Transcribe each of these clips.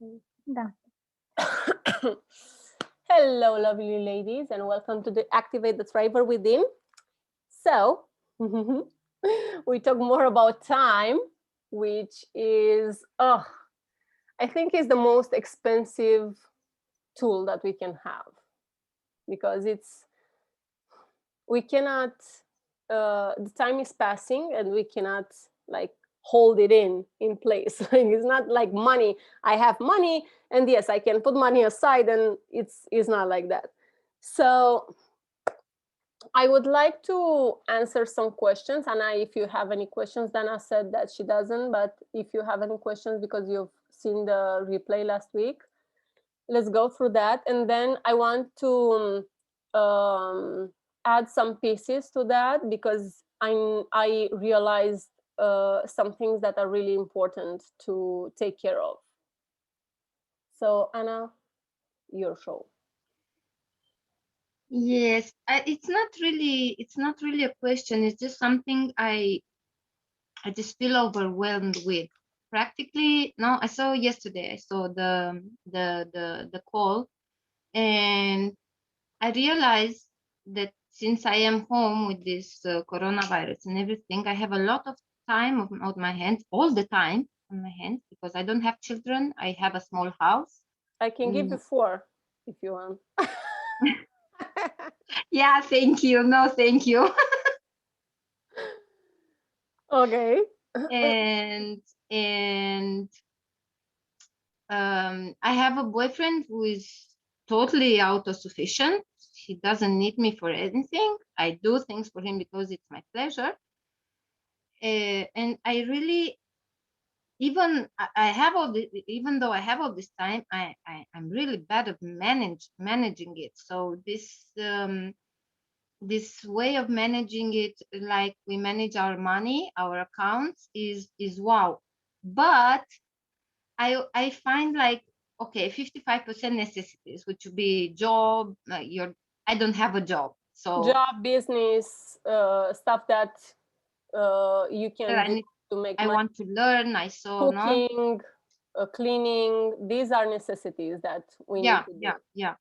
Done. Hello, lovely ladies, and welcome to the Activate the Thriver Within. So, we talk more about time, which is, I think, is the most expensive tool that we can have because we cannot. The time is passing, and we cannot like hold it in place. Like, it's not like money. I have money, and yes, I can put money aside, and it's not like that. So I would like to answer some questions. And if you have any questions, Dana said that she doesn't, but if you have any questions because you've seen the replay last week, let's go through that. And then I want to add some pieces to that because I realized some things that are really important to take care of. So Anna, your show. Yes, it's not really a question. It's just something I just feel overwhelmed with. Practically, no, I saw yesterday. I saw the call, and I realized that since I am home with this coronavirus and everything, I have a lot of time on my hands all the time on my hands because I don't have children. I have a small house. I can give you Mm. 4 if you want. Yeah, thank you. No, thank you. Okay. And I have a boyfriend who is totally autosufficient. He doesn't need me for anything. I do things for him because it's my pleasure. And I really, I have all the, even though I have all this time, I'm really bad at managing it. So this way of managing it, like we manage our money, our accounts, is wow. But I find like, okay, 55% necessities, which would be job, I don't have a job, so Job, business, stuff that you can I do need, to make I money. want to learn. I saw, no, Cooking, cleaning, these are necessities that we need yeah, to do. yeah, yeah.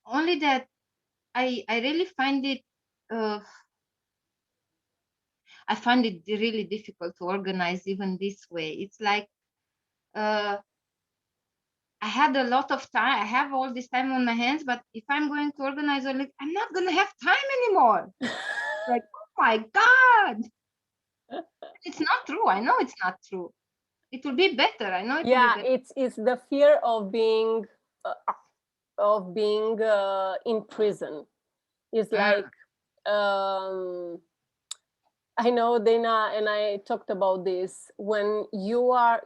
Only that I really find it, uh, I find it really difficult to organize even this way. It's like, uh, I had a lot of time. I have all this time on my hands, but if I'm going to organize, I'm not going to have time anymore. Like, oh my God. It's not true. I know it's not true. It will be better. I know it will be Yeah, better. it's the fear of being in prison. It's like Mm, I know Dana and I talked about this. When you are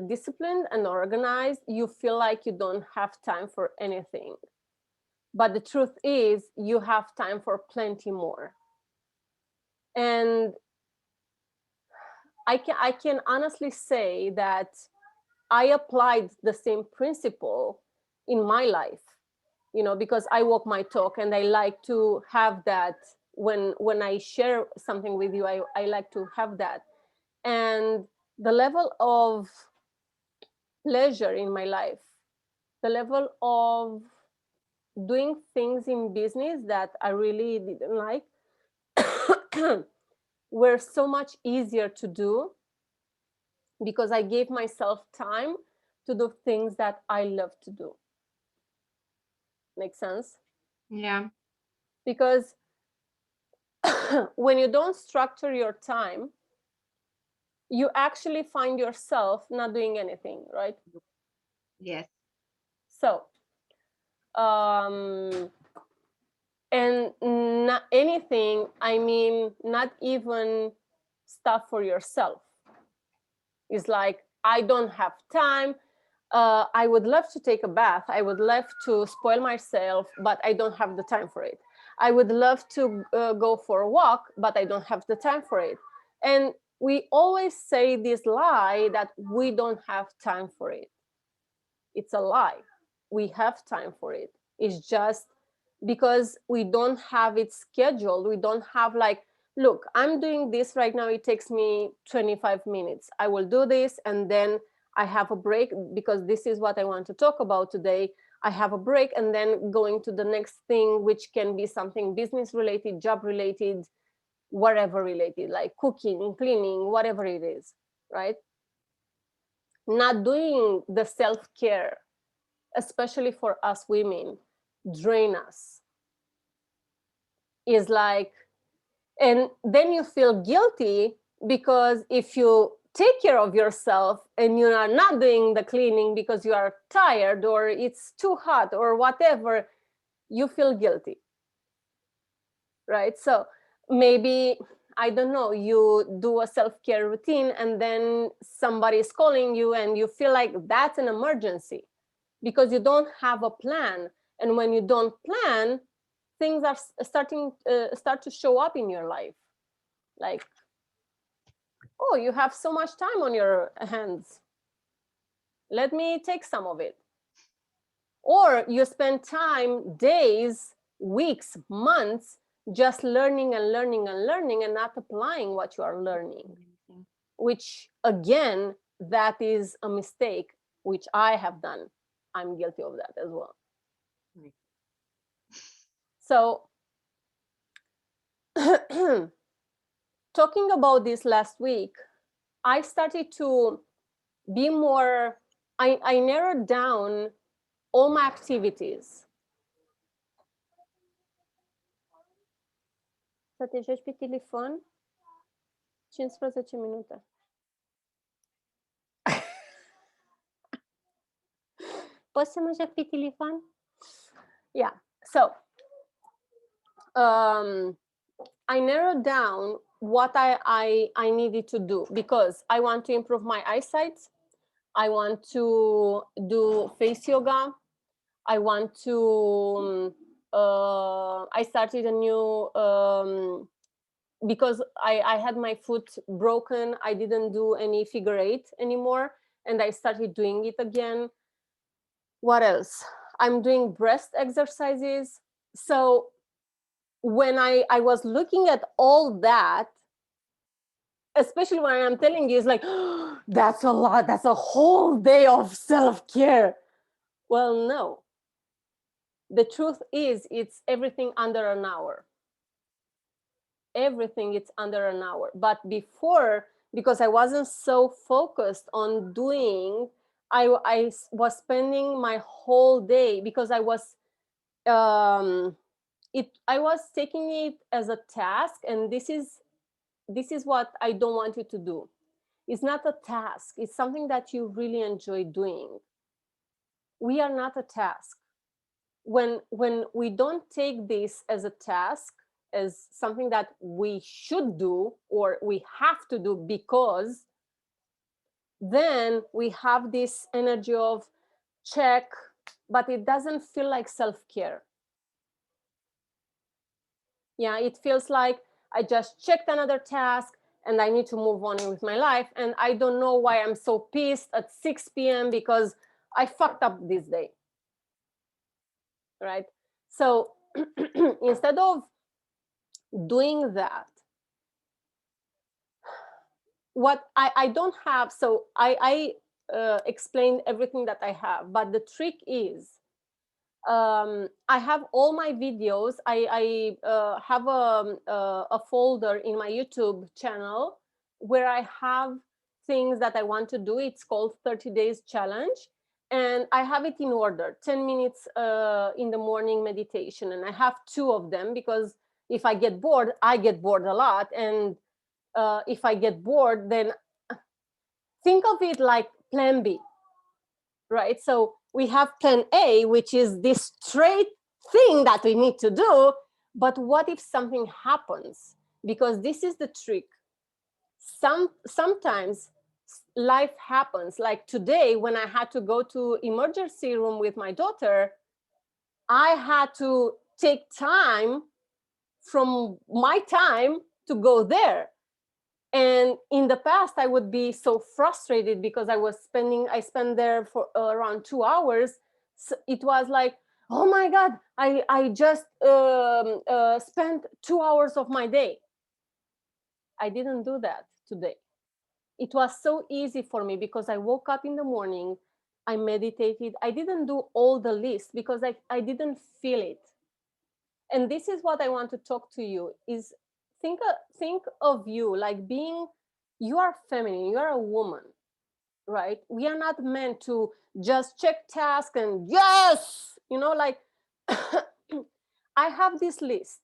disciplined and organized, you feel like you don't have time for anything. But the truth is, you have time for plenty more. And I can honestly say that I applied the same principle in my life, because I walk my talk and I like to have that when I share something with you, I like to have that. And the level of pleasure in my life, the level of doing things in business that I really didn't like were so much easier to do because I gave myself time to do things that I love to do. Makes sense? yeah. Because when you don't structure your time, you actually find yourself not doing anything, right? Yes. So, um, and not anything, I mean, not even stuff for yourself. It's like, I don't have time. I would love to take a bath. I would love to spoil myself, but I don't have the time for it. I would love to go for a walk, but I don't have the time for it. And we always say this lie that we don't have time for it. It's a lie. We have time for it. It's just because we don't have it scheduled. We don't have like, look, I'm doing this right now. It takes me 25 minutes. I will do this and then I have a break because this is what I want to talk about today. I have a break and then going to the next thing, which can be something business related, job related, whatever related, like cooking, cleaning, whatever it is, right? Not doing the self-care, especially for us women, drain us. Is like, and then you feel guilty because if you take care of yourself and you are not doing the cleaning because you are tired or it's too hot or whatever, you feel guilty, right? So maybe, I don't know, you do a self-care routine and then somebody is calling you and you feel like that's an emergency because you don't have a plan. And when you don't plan, things are start to show up in your life. Like, oh, you have so much time on your hands. Let me take some of it. Or you spend time, days, weeks, months, just learning and learning and learning and not applying what you are learning. Which, again, that is a mistake, which I have done. I'm guilty of that as well. So, talking about this last week, I started to be more, I narrowed down all my activities. Să te joci pe telefon 15 minute. Poți să mă joc pe telefon? Yeah, so I narrowed down what I needed to do because I want to improve my eyesight. I want to do face yoga. I want to, I started a new, because I had my foot broken, I didn't do any figure eight anymore, and I started doing it again. What else? I'm doing breast exercises. So when I was looking at all that, especially when I'm telling you, it's like, oh, that's a lot, that's a whole day of self-care. Well, no. The truth is, it's everything under an hour. Everything it's under an hour. But before, because I wasn't so focused on doing, I was spending my whole day because I was I was taking it as a task, and this is what I don't want you to do. It's not a task. It's something that you really enjoy doing. We are not a task. When we don't take this as a task, as something that we should do or we have to do because, then we have this energy of check, but it doesn't feel like self-care. Yeah, it feels like I just checked another task and I need to move on with my life. And I don't know why I'm so pissed at 6 p.m. because I fucked up this day. Right? So instead of doing that, what I don't have, so I explained everything that I have, but the trick is, I have all my videos. I have a folder in my YouTube channel where I have things that I want to do. It's called 30 Days Challenge. And I have it in order, 10 minutes in the morning meditation. And I have 2 of them because if I get bored, I get bored a lot. And if I get bored, then think of it like plan B, right? So we have plan A, which is this straight thing that we need to do. But what if something happens? Because this is the trick. Sometimes life happens. Like today, when I had to go to emergency room with my daughter, I had to take time from my time to go there. And in the past, I would be so frustrated because I spent there for around 2 hours. So it was like, oh my God, I just spent 2 hours of my day. I didn't do that today. it was so easy for me because I woke up in the morning, I meditated. I didn't do all the list because I didn't feel it. And this is what I want to talk to you is think of you like being, you are feminine, you are a woman, right? We are not meant to just check tasks and yes, you know, like I have this list.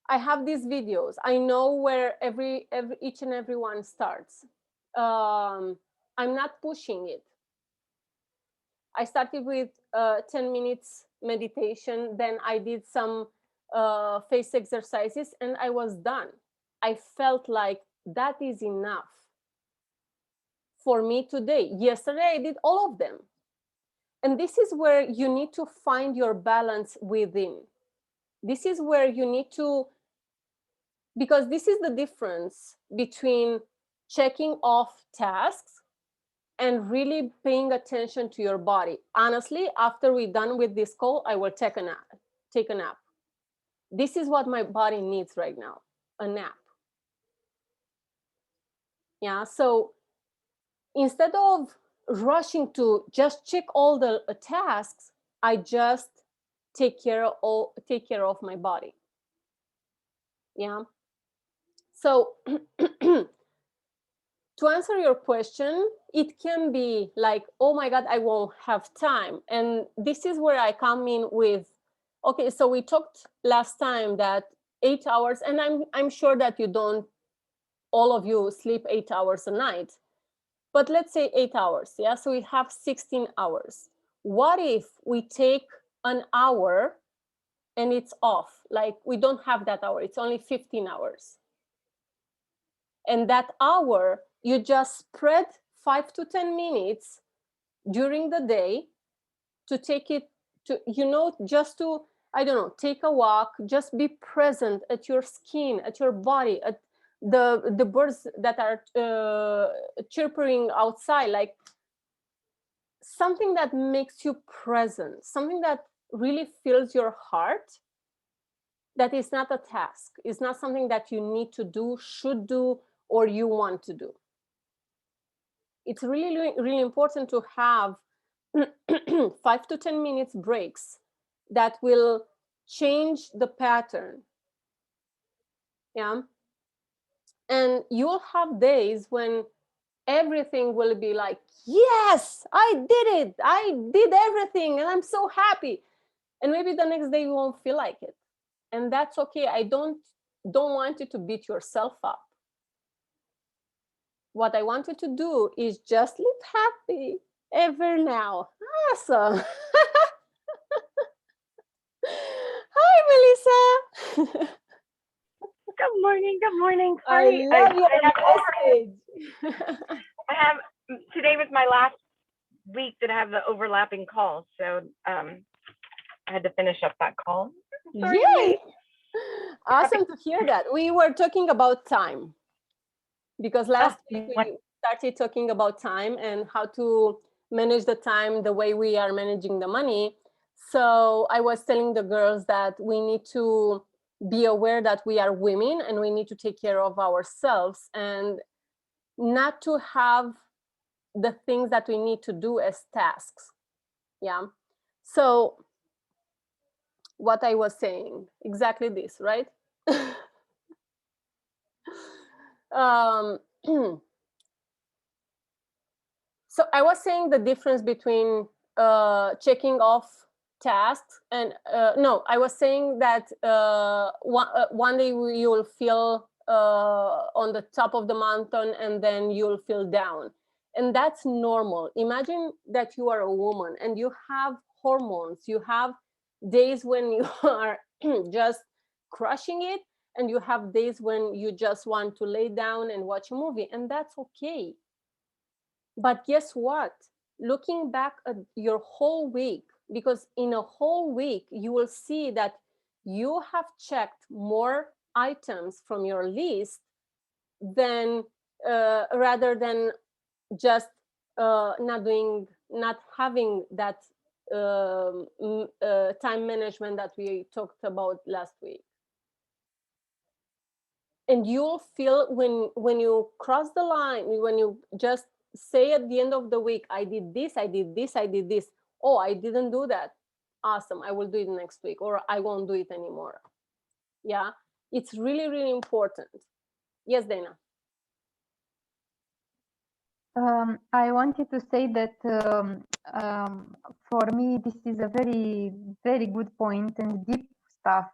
I have these videos. I know where each and every one starts. I'm not pushing it. I started with 10 minutes meditation. Then I did some face exercises and I was done. I felt like that is enough for me today. Yesterday, I did all of them. And this is where you need to find your balance within. This is where you need to, because this is the difference between checking off tasks and really paying attention to your body. Honestly, after we're done with this call, I will take a nap. This is what my body needs right now, a nap. Yeah, so instead of rushing to just check all the tasks, I just take care of my body. Yeah. So to answer your question, it can be like, oh my God, I won't have time. And this is where I come in with, okay, so we talked last time that 8 hours, and I'm sure that you don't, all of you sleep 8 hours a night, but let's say 8 hours. Yeah. So we have 16 hours. What if we take an hour and it's off? Like we don't have that hour, it's only 15 hours. And that hour, you just spread 5 to 10 minutes during the day to take it to, you know, just to, I don't know, take a walk, just be present at your skin, at your body, at the birds that are chirping outside, like something that makes you present, something that really fills your heart. That is not a task. It's not something that you need to do, should do, or you want to do. It's really, really important to have 5 to 10 minutes breaks that will change the pattern. Yeah. And you'll have days when everything will be like, yes, I did it. I did everything and I'm so happy. And maybe the next day you won't feel like it. And that's okay. I don't want you to beat yourself up. What I want you to do is just live happy ever now. Awesome. Hi, Melissa. Good morning. Good morning. I Sorry, love your message. I have today was my last week that I have the overlapping calls, so I had to finish up that call. Sorry, Yay! Awesome to hear that. We were talking about time because last week we started talking about time and how to manage the time the way we are managing the money. So I was telling the girls that we need to be aware that we are women and we need to take care of ourselves and not to have the things that we need to do as tasks. Yeah. So what I was saying, exactly this, right? um, so I was saying the difference between checking off tasks and no, I was saying that one day you will feel on the top of the mountain and then you'll feel down, and that's normal. Imagine that you are a woman and you have hormones, you have days when you are just crushing it, and you have days when you just want to lay down and watch a movie, and that's okay. But guess what? Looking back at your whole week, because in a whole week, you will see that you have checked more items from your list than rather than just not having that time management that we talked about last week. And you'll feel when you cross the line, when you just say at the end of the week, I did this, I did this, I did this. Oh, I didn't do that. Awesome. I will do it next week, or I won't do it anymore. Yeah. It's really, really important. Yes, Dana. I wanted to say that for me, this is a very, very good point and deep stuff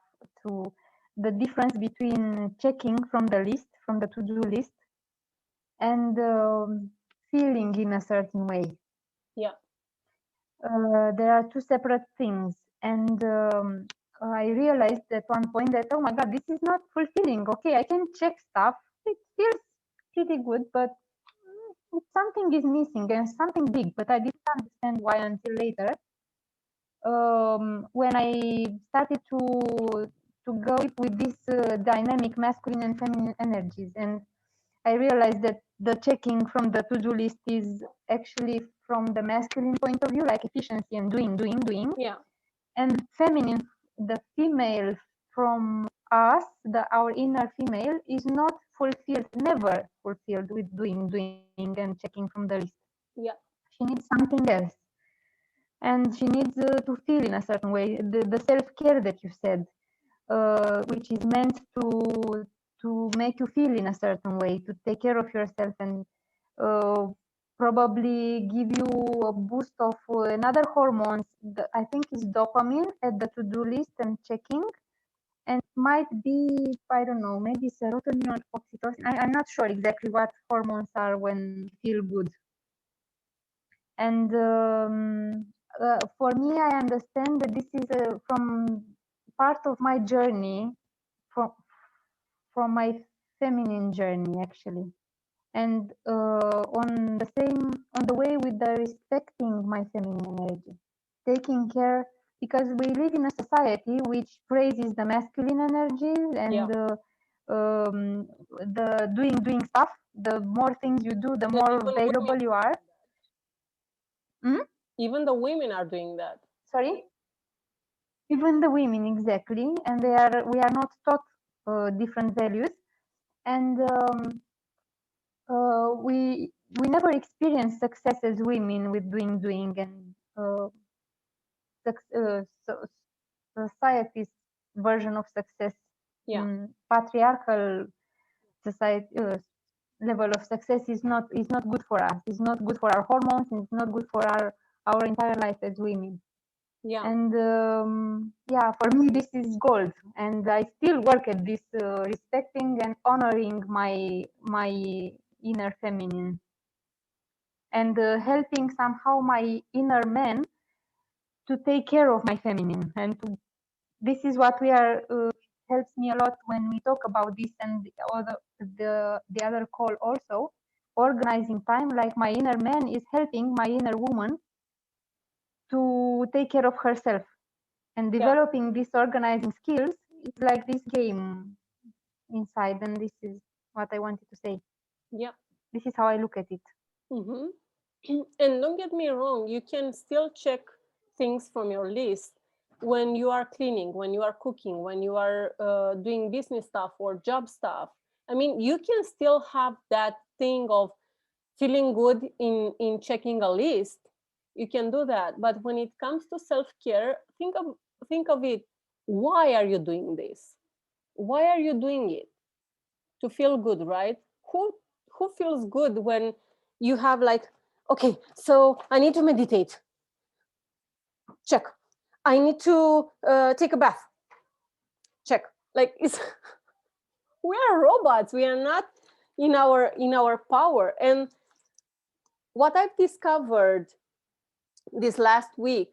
to the difference between checking from the list, from the to-do list, and feeling in a certain way. Yeah. There are two separate things. And I realized at one point that, oh my God, this is not fulfilling. Okay, I can check stuff. It feels pretty good, but something is missing and something big, but I didn't understand why until later. When I started to go with this dynamic masculine and feminine energies, and I realized that the checking from the to-do list is actually from the masculine point of view, like efficiency and doing. Yeah. And feminine, the female from us, our inner female, is not fulfilled, never fulfilled with doing and checking from the list. Yeah. She needs something else, and she needs to feel in a certain way. The self-care that you said, which is meant to make you feel in a certain way, to take care of yourself, and probably give you a boost of another hormones. I think is dopamine at the to-do list and checking, and might be, I don't know, maybe serotonin or oxytocin. I'm not sure exactly what hormones are when feel good. And for me, I understand that this is from part of my journey, from my feminine journey, actually. And on the way with the respecting my feminine energy, taking care, because we live in a society which praises the masculine energy and the doing stuff. The more things you do, the more available you are. Even the women are doing that. Sorry, even the women, exactly, and we are not taught different values, and we never experience success as women with doing and society's version of success. Yeah. Patriarchal society level of success is not good for us. It's not good for our hormones, and it's not good for our entire life as women. Yeah. And yeah, for me this is gold, and I still work at this, respecting and honoring my inner feminine, and helping somehow my inner man to take care of my feminine. And this is what we are helps me a lot when we talk about this, and the other call also, organizing time. Like my inner man is helping my inner woman to take care of herself, and developing these organizing skills. It's like this game inside, and this is what I wanted to say. Yeah. This is how I look at it. Mm-hmm. And don't get me wrong, you can still check things from your list when you are cleaning, when you are cooking, when you are doing business stuff or job stuff. I mean, you can still have that thing of feeling good in checking a list. You can do that. But when it comes to self-care, think of it. Why are you doing this? Why are you doing it? To feel good, right? Who feels good when you have like, okay, so I need to meditate. Check. I need to take a bath. Check. Like it's we are robots. We are not in our power. And what I've discovered this last week,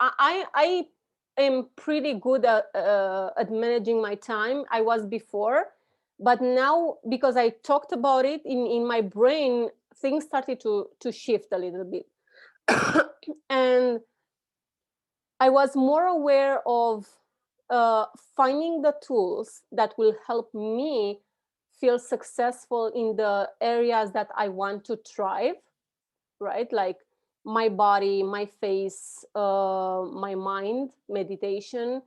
I am pretty good at managing my time. I was before, but now because I talked about it in my brain, things started to shift a little bit. And I was more aware of finding the tools that will help me feel successful in the areas that I want to thrive, right? Like my body, my face, my mind, meditation,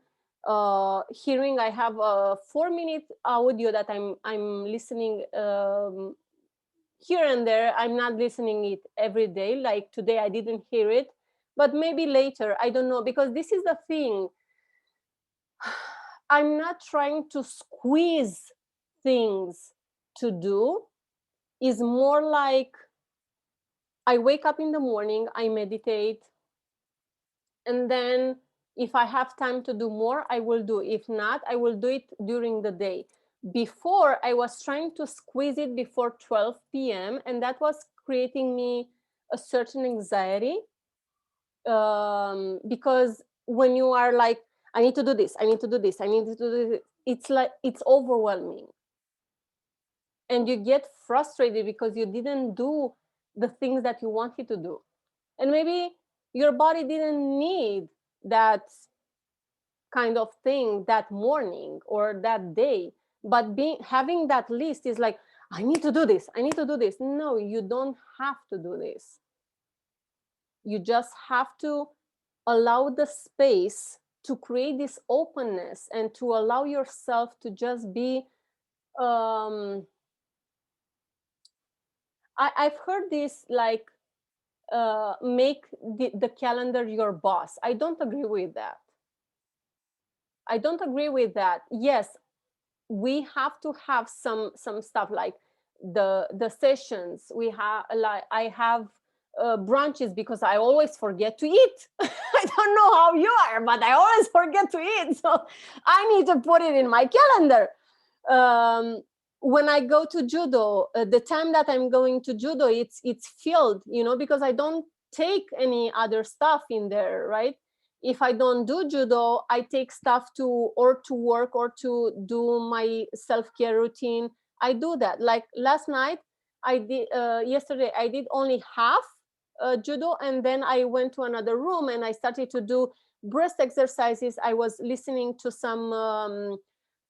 hearing. I have a 4-minute audio that I'm listening here and there. I'm not listening it every day. Like today, I didn't hear it, but maybe later. I don't know, because this is the thing. I'm not trying to squeeze things to do. Is more like I wake up in the morning, I meditate, and then if I have time to do more, I will do. If not, I will do it during the day. Before, I was trying to squeeze it before 12 p.m. and that was creating me a certain anxiety, because when you are like, I need to do this, I need to do this, I need to do this, it's like, it's overwhelming. And you get frustrated because you didn't do the things that you wanted to do. And maybe your body didn't need that kind of thing that morning or that day. But having that list is like, I need to do this, I need to do this. No, you don't have to do this. You just have to allow the space to create this openness and to allow yourself to just be I've heard this, like, make the calendar your boss. I don't agree with that. I don't agree with that. Yes, we have to have some stuff like the sessions. We have, like, I have brunches because I always forget to eat. I don't know how you are, but I always forget to eat. So I need to put it in my calendar. When I go to judo, the time that I'm going to judo, it's filled, because I don't take any other stuff in there, right? If I don't do judo, I take stuff to work or to do my self-care routine. I do that. Like last night, I did. Yesterday, I did only half judo, and then I went to another room and I started to do breast exercises. I was listening to some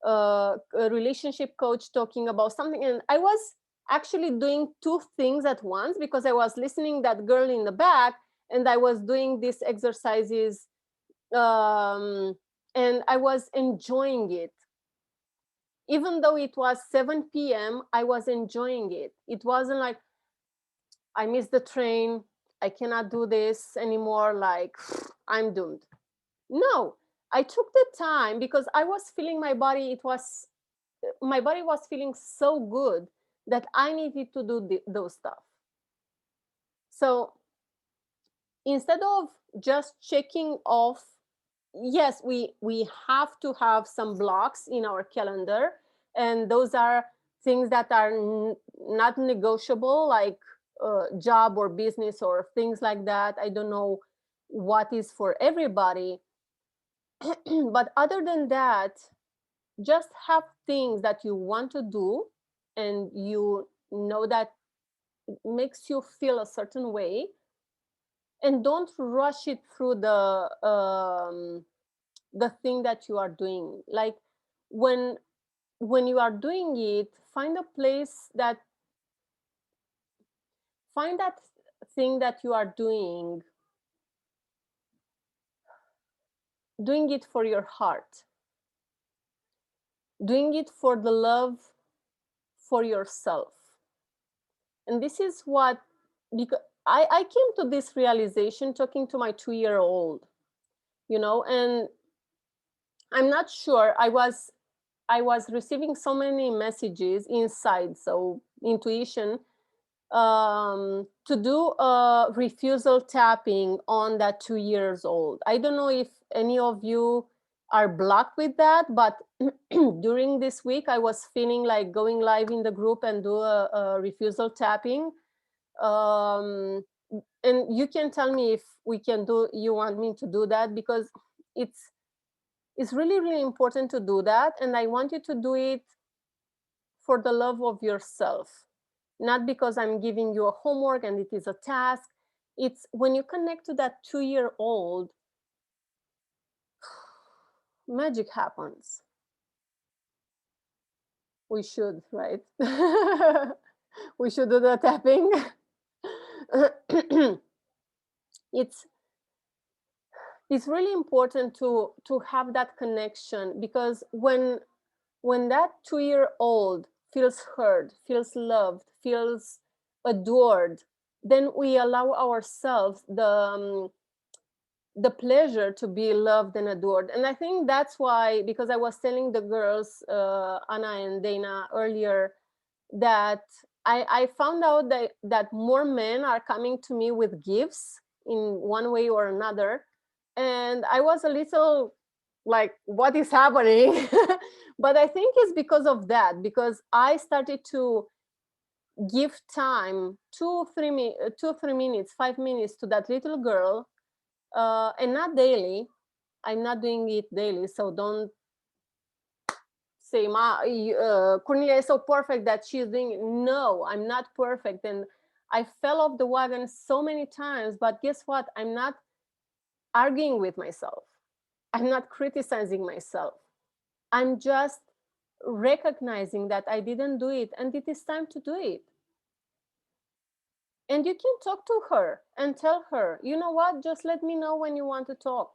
a relationship coach talking about something, and I was actually doing two things at once because I was listening that girl in the back and I was doing these exercises, and I was enjoying it. Even though it was 7 p.m., I was enjoying it. It wasn't like I missed the train, I cannot do this anymore, like I'm doomed. No, I took the time because I was feeling my body was feeling so good that I needed to do those stuff. So instead of just checking off, yes, we have to have some blocks in our calendar, and those are things that are not negotiable, like job or business or things like that. I don't know what is for everybody. But other than that, just have things that you want to do and you know that it makes you feel a certain way, and don't rush it through the thing that you are doing. Like when you are doing it, find that thing that you are doing it for your heart, doing it for the love for yourself. And this is what, because I came to this realization talking to my 2-year-old, and I'm not sure, I was receiving so many messages inside, so intuition, to do a refusal tapping on that 2 years old. I don't know if any of you are blocked with that, but during this week, I was feeling like going live in the group and do a refusal tapping. And you can tell me if you want me to do that, because it's really, really important to do that. And I want you to do it for the love of yourself, not because I'm giving you a homework and it is a task. It's when you connect to that 2-year-old, magic happens. We should, right? We should do the tapping. it's really important to have that connection, because when that 2-year-old feels heard, feels loved, feels adored, then we allow ourselves the pleasure to be loved and adored. And I think that's why, because I was telling the girls, Anna and Dana, earlier, that I found out that more men are coming to me with gifts in one way or another. And I was a little like, what is happening? But I think it's because of that, because I started to give time, 2-3 minutes, 5 minutes to that little girl, and not daily. I'm not doing it daily, so don't say, Cornelia is so perfect that she's doing it. No, I'm not perfect, and I fell off the wagon so many times. But guess what? I'm not arguing with myself. I'm not criticizing myself. I'm just recognizing that I didn't do it, and it is time to do it. And you can talk to her and tell her, you know what, just let me know when you want to talk.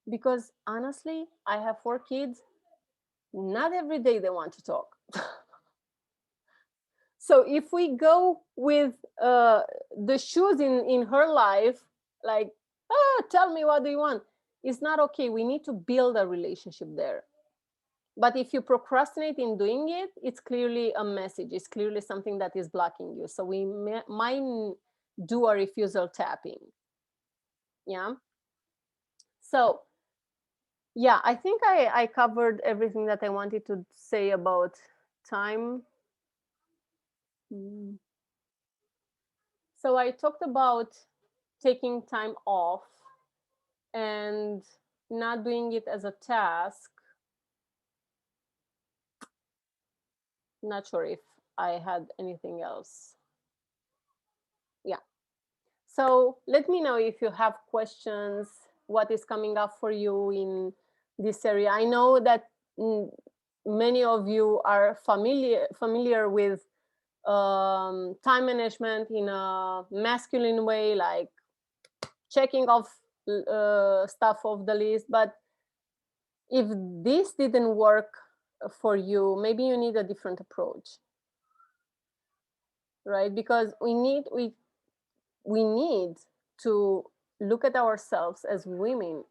Because honestly, I have 4 kids. Not every day they want to talk. So if we go with the shoes in her life, like, tell me, what do you want? It's not okay. We need to build a relationship there. But if you procrastinate in doing it, it's clearly a message. It's clearly something that is blocking you. So we might do a refusal tapping. Yeah. So yeah, I think I covered everything that I wanted to say about time. So I talked about taking time off and not doing it as a task. Not sure if I had anything else. Yeah. So let me know if you have questions, what is coming up for you in this area. I know that many of you are familiar with time management in a masculine way, like checking off stuff off the list. But if this didn't work for you, maybe you need a different approach, right? Because we need to look at ourselves as women,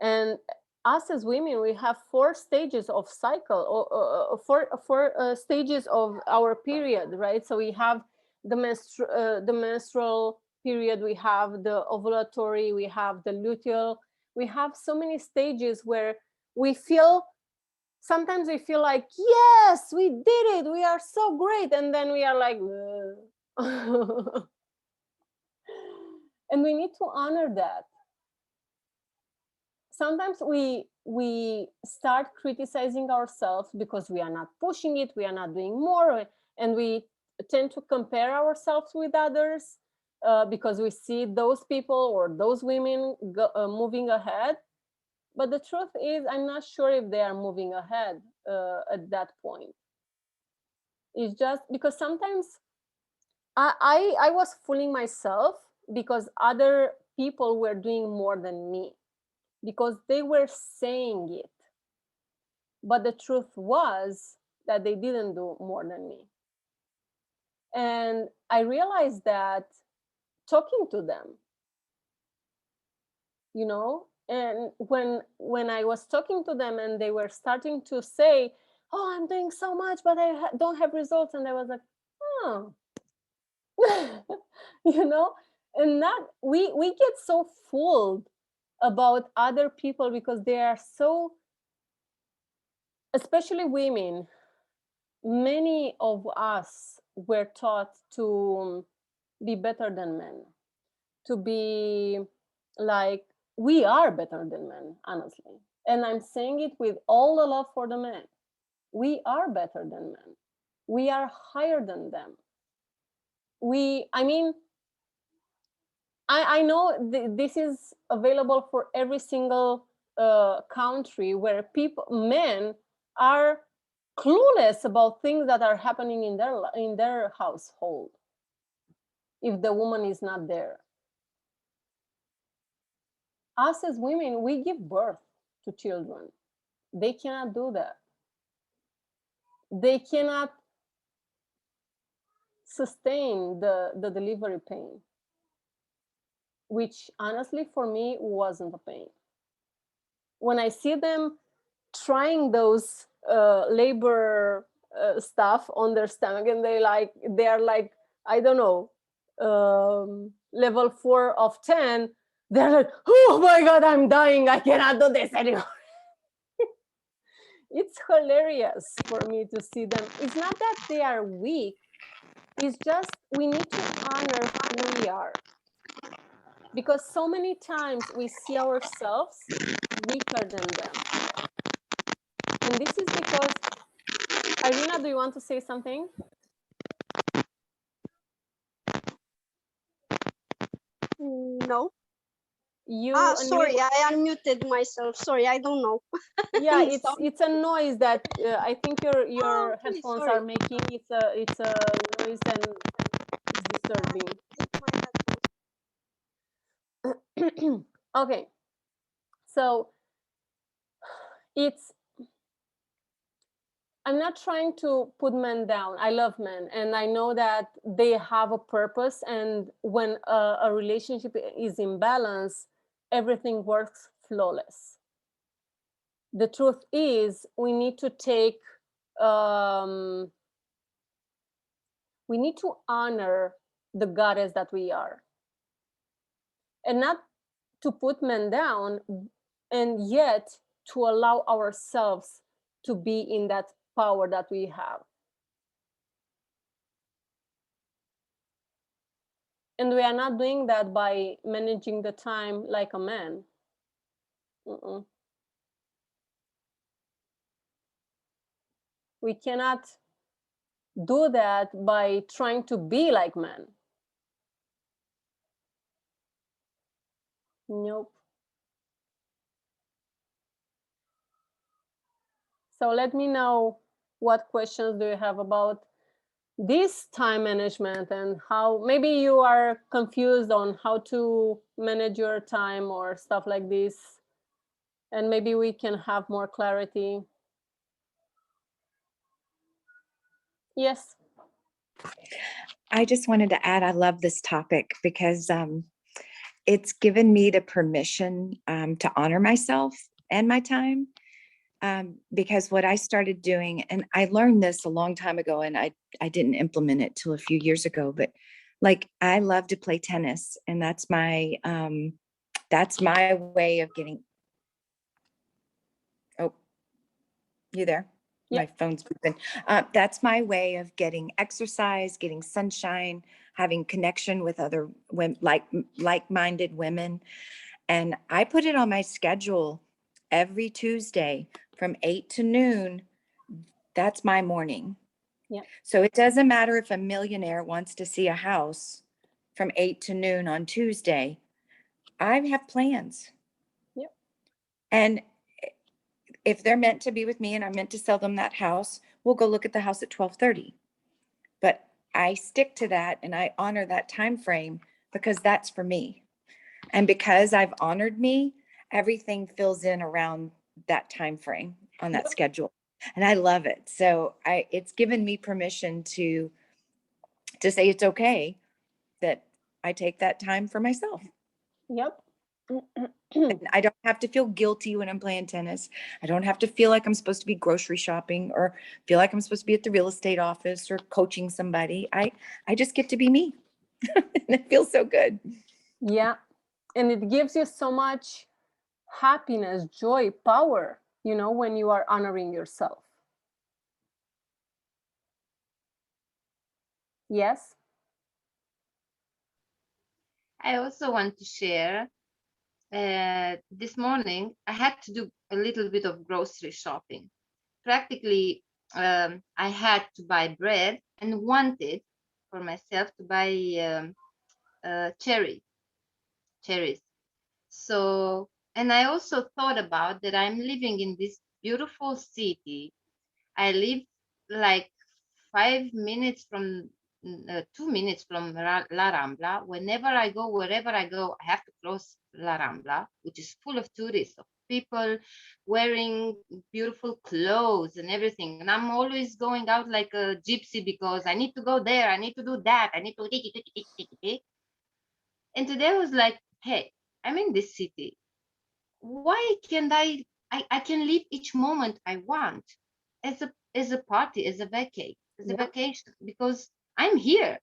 and us as women, we have 4 stages of cycle, or 4 stages of our period, right? So we have the menstrual period, we have the ovulatory, we have the luteal. We have so many stages where sometimes we feel like, yes, we did it, we are so great, and then we are like and we need to honor that. Sometimes we start criticizing ourselves because we are not pushing it, we are not doing more, and we tend to compare ourselves with others because we see those people or those women moving ahead. But the truth is, I'm not sure if they are moving ahead at that point. It's just because sometimes I was fooling myself because other people were doing more than me, because they were saying it. But the truth was that they didn't do more than me. And I realized that talking to them, and when I was talking to them and they were starting to say, oh, I'm doing so much, but I don't have results. And I was like, oh, and that we get so fooled about other people because they are so, especially women, many of us were taught to be better than men, to be like, we are better than men, honestly. And I'm saying it with all the love for the men. We are better than men. We are higher than them. I know this is available for every single country where men are clueless about things that are happening in their household if the woman is not there. us as women, we give birth to children. They cannot do that. They cannot sustain the delivery pain, which honestly for me wasn't a pain. When I see them trying those labor stuff on their stomach, and they are like, I don't know, level 4 of 10, they're like, oh my God, I'm dying, I cannot do this anymore. It's hilarious for me to see them. It's not that they are weak, it's just we need to honor who we are, because so many times we see ourselves weaker than them. And this is because, Irina, do you want to say something? No. You Sorry, unmute- I unmuted myself. Sorry, I don't know. yeah, Sorry. it's a noise that I think your Oh, okay, headphones sorry. are making. It's a noise and it's disturbing. Okay, so I'm not trying to put men down. I love men, and I know that they have a purpose, and when a relationship is in balance, everything works flawless. The truth is, we need to honor the goddess that we are, and not to put men down, and yet to allow ourselves to be in that power that we have. And we are not doing that by managing the time like a man. We cannot do that by trying to be like men. Nope. So let me know what questions do you have about this time management, and how maybe you are confused on how to manage your time or stuff like this, and maybe we can have more clarity. Yes. I just wanted to add, I love this topic because it's given me the permission to honor myself and my time. Because what I started doing, and I learned this a long time ago, and I didn't implement it till a few years ago, but like I love to play tennis, and that's my way of getting. Oh, you there? Yep. My phone's moving. That's my way of getting exercise, getting sunshine, having connection with other women, like-minded women. And I put it on my schedule every Tuesday from 8 to noon. That's my morning. Yeah. So it doesn't matter if a millionaire wants to see a house from 8 to noon on Tuesday. I have plans. Yep. And if they're meant to be with me and I'm meant to sell them that house, we'll go look at the house at 12:30. But I stick to that and I honor that time frame because that's for me. And because I've honored me, everything fills in around that time frame on that schedule. And I love it. So it's given me permission to say it's okay that I take that time for myself. Yep. And I don't have to feel guilty when I'm playing tennis. I don't have to feel like I'm supposed to be grocery shopping or feel like I'm supposed to be at the real estate office or coaching somebody. I just get to be me. And it feels so good. Yeah. And it gives you so much happiness, joy, power, when you are honoring yourself. Yes. I also want to share. This morning, I had to do a little bit of grocery shopping. Practically, I had to buy bread and wanted for myself to buy cherries. So, and I also thought about that I'm living in this beautiful city. I live like 5 minutes from 2 minutes from La Rambla. Whenever I go, wherever I go, I have to cross La Rambla, which is full of tourists, of people wearing beautiful clothes and everything. And I'm always going out like a gypsy because I need to go there, I need to do that, I need to. And today I was like, hey, I'm in this city. Why can't I can live each moment I want as a party, as a vacay, as a Yeah. vacation, because I'm here.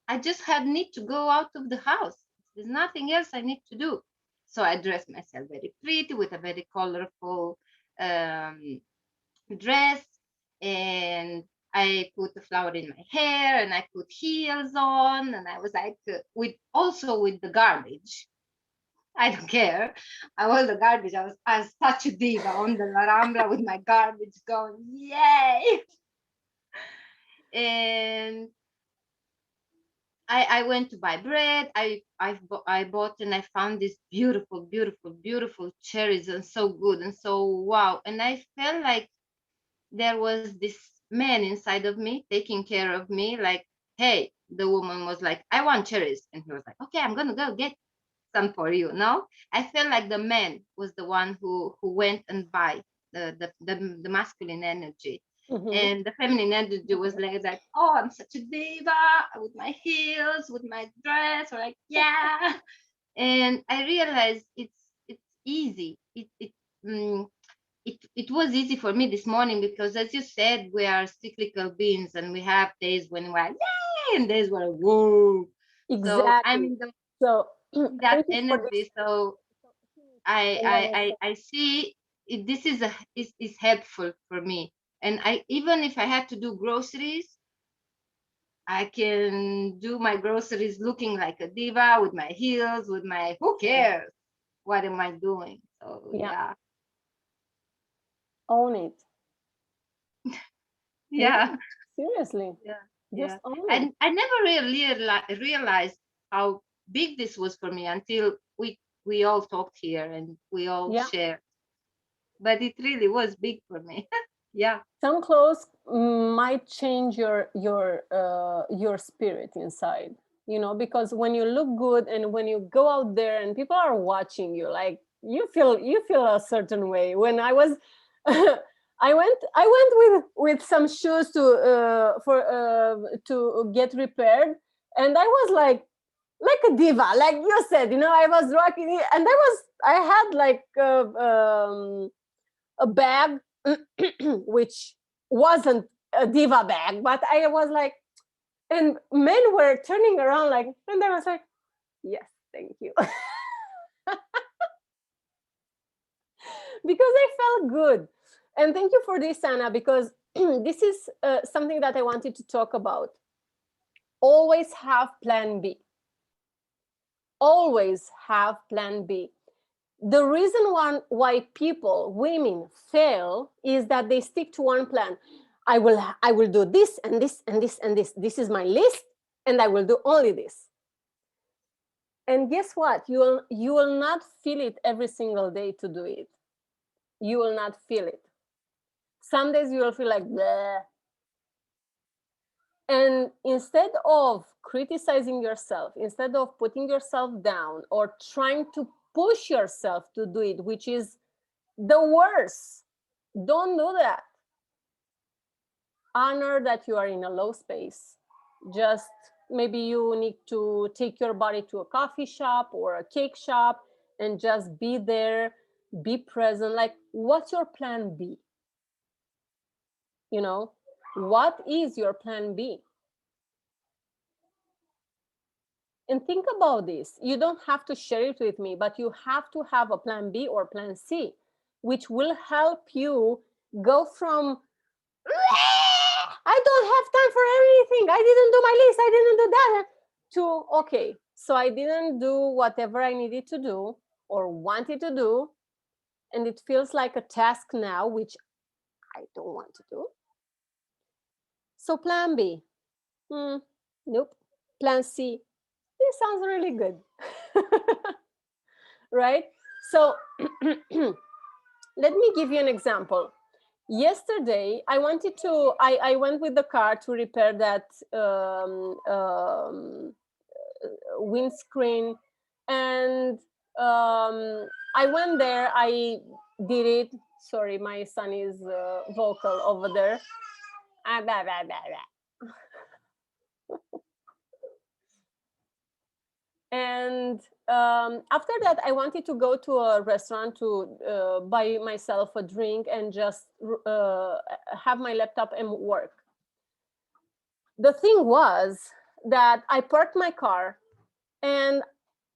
I just had need to go out of the house. There's nothing else I need to do. So I dressed myself very pretty with a very colorful dress, and I put a flower in my hair, and I put heels on, and I was like, with the garbage. I don't care. I was the garbage. I was such a diva on the La Rambla with my garbage going, yay! And I went to buy bread. I bought and I found these beautiful, beautiful, beautiful cherries, and so good and so wow. And I felt like there was this man inside of me taking care of me. Like, hey, the woman was like, I want cherries, and he was like, okay, I'm gonna go get some for you. No, I felt like the man was the one who went and buy the masculine energy. Mhm. And the feminine energy was like, oh, I'm such a diva with my heels, with my dress, or like, yeah. And I realized it's easy. It was easy for me this morning because, as you said, we are cyclical beings, and we have days when we're yay and days where whoa. So I'm Exactly. in So that thank you for this. energy. So I Yeah, yeah, I see this is helpful for me. And I, even if I had to do groceries, I can do my groceries looking like a diva with my heels, with my, who cares? What am I doing? So yeah, yeah. own it. Yeah, Yeah. seriously, Yeah. just Yeah. own it. And I never really realized how big this was for me until we all talked here and we all Yeah, shared. But it really was big for me. Yeah. some clothes might change your spirit inside, you know, because when you look good and when you go out there and people are watching you, like you feel a certain way. When I was I went with some shoes to get repaired, and I was like a diva, like you said, you know. I was rocking it, and I had like a bag which wasn't a diva bag, but I was like, and men were turning around like, and I was like, yes, thank you. Because I felt good. And thank you for this, Anna, because this is something that I wanted to talk about. Always have plan B. Always have plan B. The reason why people, women, fail is that they stick to one plan. I will do this and this and this and this. This is my list, and I will do only this. And guess what? You will not feel it every single day to do it. You will not feel it. Some days you will feel like bleh. And instead of criticizing yourself, instead of putting yourself down or trying to push yourself to do it, which is the worst, don't do that. Honor that you are in a low space. Just maybe you need to take your body to a coffee shop or a cake shop and just be there, be present. Like, what's your plan B? You know, what is your plan B? And think about this. You don't have to share it with me, but you have to have a plan B or plan C, which will help you go from I don't have time for everything. I didn't do my list. I didn't do that. To, okay, so I didn't do whatever I needed to do or wanted to do. And it feels like a task now, which I don't want to do. So plan B. Nope. Plan C. This sounds really good. Right? So let me give you an example. yesterday I wanted to, I went with the car to repair that windscreen, and I went there, I did it. Sorry, my son is vocal over there. Ah, blah, blah, blah, blah. And after that, I wanted to go to a restaurant to buy myself a drink and just have my laptop and work. The thing was that I parked my car and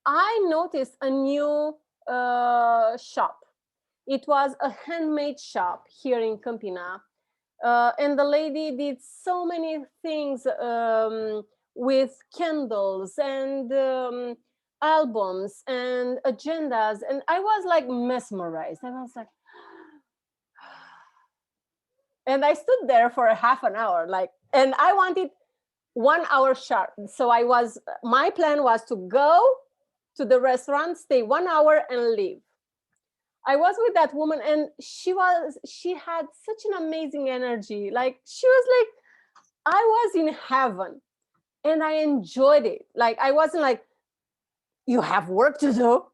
I noticed a new shop. It was a handmade shop here in Câmpina. And the lady did so many things with candles and albums and agendas. And I was like mesmerized. I was like, and I stood there for a half an hour, like, and I wanted 1 hour sharp. So my plan was to go to the restaurant, stay 1 hour and leave. I was with that woman and she had such an amazing energy. Like, she was like, I was in heaven and I enjoyed it. Like, I wasn't like, you have work to do.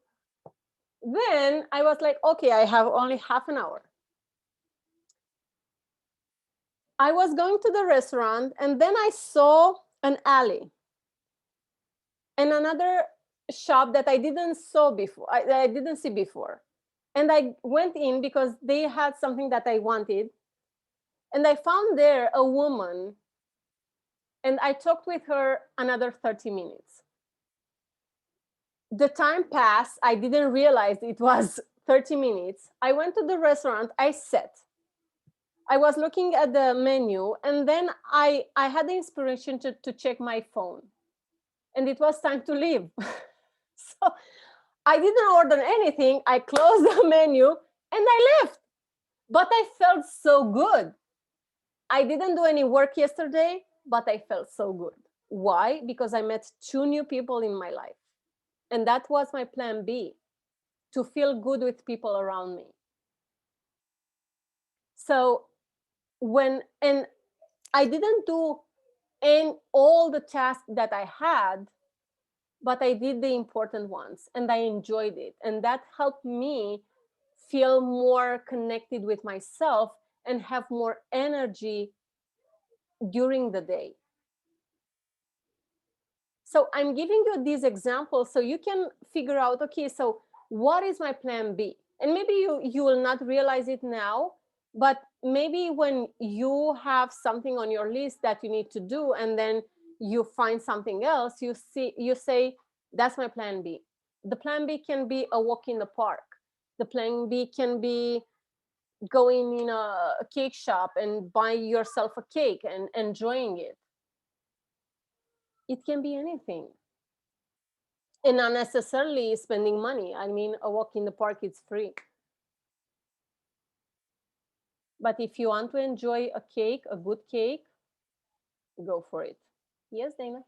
Then I was like, okay, I have only half an hour. I was going to the restaurant and then I saw an alley and another shop that I didn't see before. And I went in because they had something that I wanted. And I found there a woman and I talked with her another 30 minutes. The time passed. I didn't realize it was 30 minutes. I went to the restaurant, I sat. I was looking at the menu and then I had the inspiration to check my phone. And it was time to leave. So I didn't order anything. I closed the menu and I left. But I felt so good. I didn't do any work yesterday, but I felt so good. Why? Because I met 2 new people in my life. And that was my plan B, to feel good with people around me. So and I didn't do all the tasks that I had, but I did the important ones and I enjoyed it. And that helped me feel more connected with myself and have more energy during the day. So I'm giving you these examples so you can figure out, okay, so what is my plan B? And maybe you will not realize it now, but maybe when you have something on your list that you need to do and then you find something else, you say, that's my plan B. The plan B can be a walk in the park. The plan B can be going in a cake shop and buy yourself a cake and enjoying it. It can be anything. And not necessarily spending money. I mean, a walk in the park is free. But if you want to enjoy a cake, a good cake, go for it. Yes, Dana?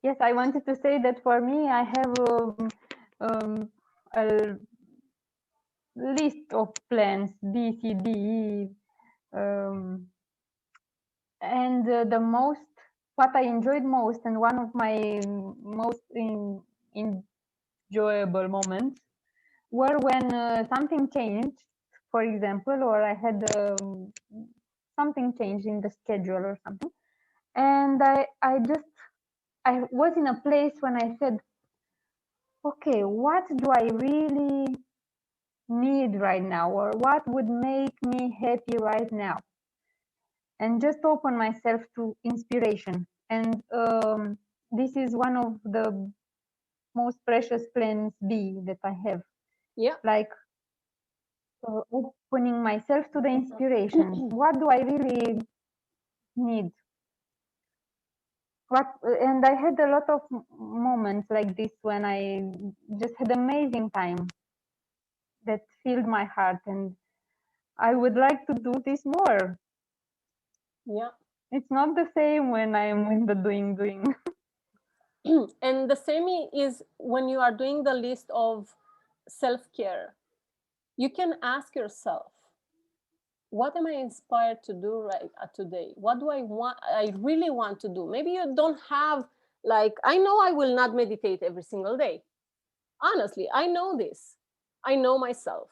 Yes, I wanted to say that for me, I have a list of plans, B, C, D, E, and what I enjoyed most, and one of my most enjoyable moments were when something changed, for example, or I had something changed in the schedule or something, and I was in a place when I said, okay, what do I really need right now, or what would make me happy right now? And just open myself to inspiration. And this is one of the most precious plans B that I have. Yeah. Like opening myself to the inspiration. What do I really need? And I had a lot of moments like this when I just had amazing time that filled my heart, and I would like to do this more. Yeah. It's not the same when I'm in the doing. And the same is when you are doing the list of self-care. you can ask yourself, what am I inspired to do right today? What do I want? I really want to do. Maybe you don't have, like, I know I will not meditate every single day. Honestly, I know this. I know myself.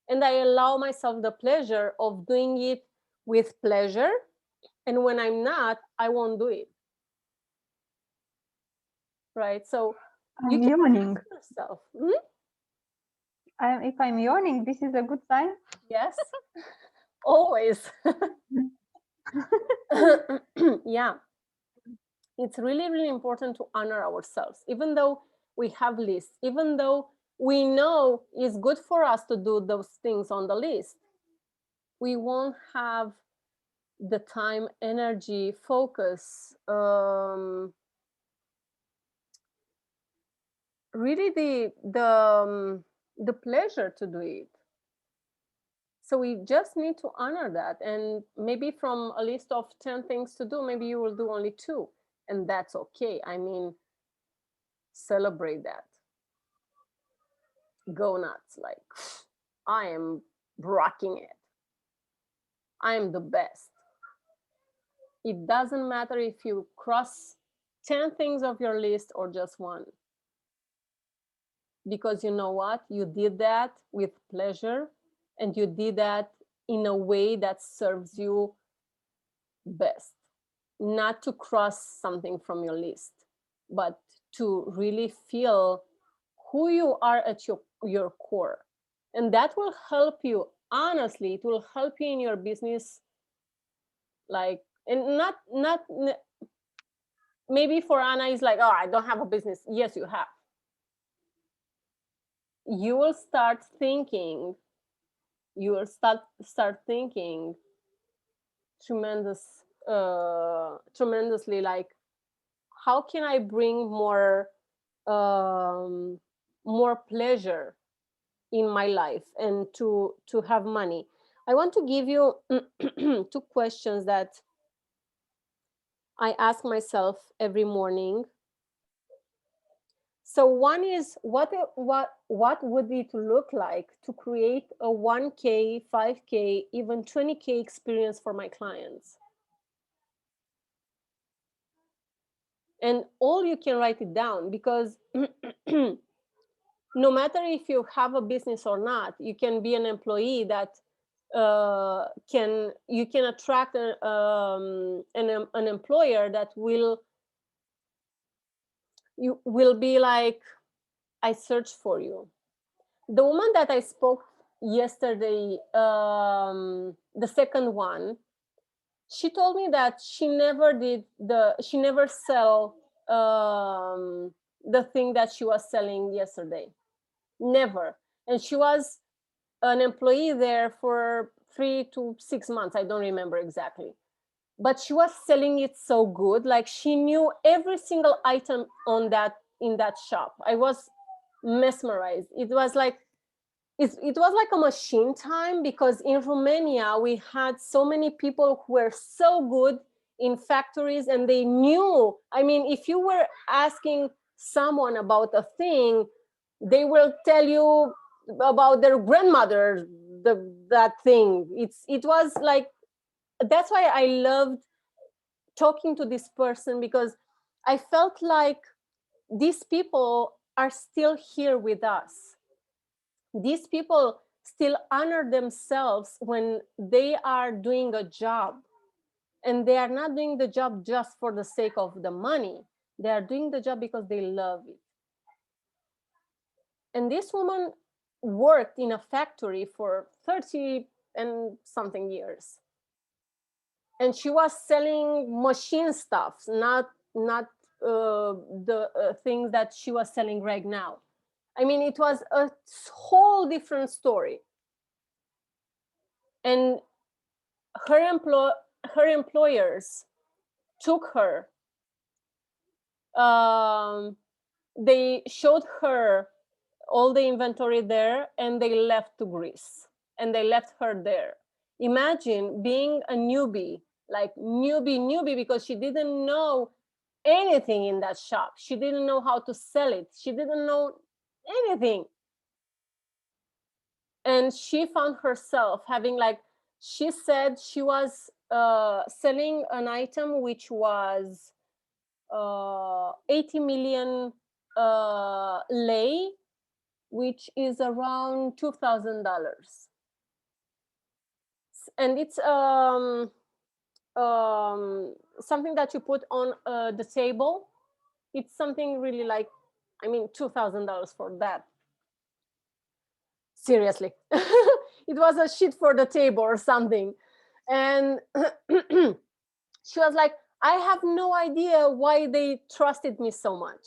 And I allow myself the pleasure of doing it with pleasure. And when I'm not, I won't do it. Right? So you I'm can yawning. ask yourself. If I'm yawning, this is a good sign. Yes, always. Yeah, it's really, really important to honor ourselves, even though we have lists, even though we know it's good for us to do those things on the list. We won't have the time, energy, focus, really the pleasure to do it. So we just need to honor that. And maybe from a list of 10 things to do, maybe you will do only 2. And that's okay. I mean, celebrate that. Go nuts. Like, I am rocking it. I am the best. It doesn't matter if you cross 10 things of your list or just 1. Because you know what? You did that with pleasure, and you did that in a way that serves you best. Not to cross something from your list, but to really feel who you are at your core. And that will help you, honestly, it will help you in your business. Like, and not maybe for Anna is like, oh, I don't have a business. Yes, you have. You will start thinking, tremendously, like, how can I bring more pleasure in my life and to have money? I want to give you 2 questions that I ask myself every morning. So one is, what would it look like to create a 1K, 5K, even 20K experience for my clients? And all you can write it down, because no matter if you have a business or not, you can be an employee that you can attract an employer that will be like, I search for you. The woman that I spoke yesterday, the second one, she told me that she never sell the thing that she was selling yesterday. Never. And she was an employee there for 3 to 6 months. I don't remember exactly. But she was selling it so good. Like, she knew every single item in that shop. I was mesmerized. It was like a machine time, because in Romania we had so many people who were so good in factories, and they knew. I mean, if you were asking someone about a thing, they will tell you about their grandmother, that thing. It was like, that's why I loved talking to this person, because I felt like these people are still here with us. These people still honor themselves when they are doing a job, and they are not doing the job just for the sake of the money. They are doing the job because they love it. And this woman worked in a factory for 30 and something years, and she was selling machine stuff, not the things that she was selling right now. I mean, it was a whole different story. And her employers took her. They showed her all the inventory there, and they left to Greece, and they left her there. Imagine being a newbie, like newbie, because she didn't know anything in that shop. She didn't know how to sell it. She didn't know anything. And she found herself having like, she said she was selling an item which was 80 million lei, which is around $2,000. And it's something that you put on the table. It's something really like, I mean, $2,000 for that. Seriously. It was a shit for the table or something. And she was like, I have no idea why they trusted me so much.